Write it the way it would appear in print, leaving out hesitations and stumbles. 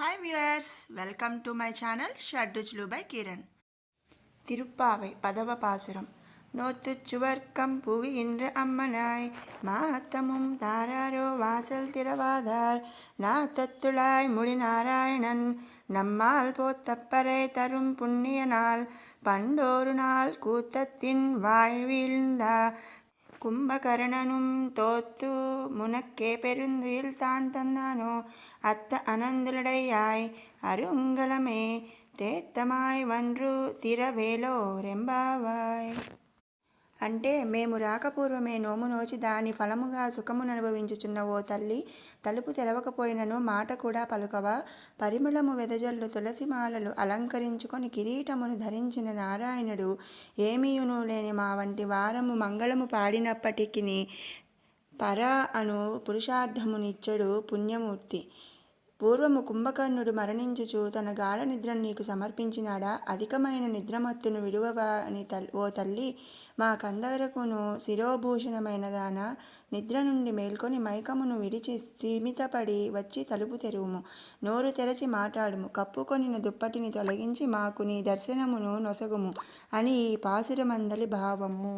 Hi viewers, welcome to my channel Shadruchulu by Kiran. Thiruppavai பதவ பாசுரம். நோத்து சுவர்க்கம் புகின்ற அம்மனாய் மாத்தமும் தாராரோ வாசல் திறவாதார் நாத்தத்துளாய் முடி நாராயணன் நம்மால் போத்தப்பறை தரும் புண்ணிய நாள் பண்டோரு நாள் கூத்தத்தின் வாழ்வீழ்ந்தா கும்பகரணனும் தோத்து முனக்கே பெருந்துயில் தான் தந்தானோ அத்த அனந்துடையாய் அருங்கலமே తేత్తమాయ్ వండ్రు తిరవేలో రెంబావాయ్. అంటే మేము రాకపూర్వమే నోము నోచి దాని ఫలముగా సుఖమును అనుభవించుచున్న ఓ తల్లి, తలుపు తెరవకపోయినను మాట కూడా పలుకవా. పరిమళము వెదజల్లు తులసిమాలలు అలంకరించుకొని కిరీటమును ధరించిన నారాయణుడు ఏమీయును లేని మా వంటి వారము మంగళము పాడినప్పటికిని పరా అను పురుషార్థమునిచ్చడు పుణ్యమూర్తి. పూర్వము కుంభకర్ణుడు మరణించుచు తన గాఢ నిద్రను నీకు సమర్పించినాడా? అధికమైన నిద్రమత్తును విడువవా అని ఓ తల్లి, మా కందరకును శిరోభూషణమైన దాన, నిద్ర నుండి మేల్కొని మైకమును విడిచి స్థిమితపడి వచ్చి తలుపు తెరువుము, నోరు తెరచి మాట్లాడుము, కప్పుకొనిన దుప్పటిని తొలగించి మాకు నీ దర్శనమును నొసగుము అని ఈ పాసురమందలి భావము.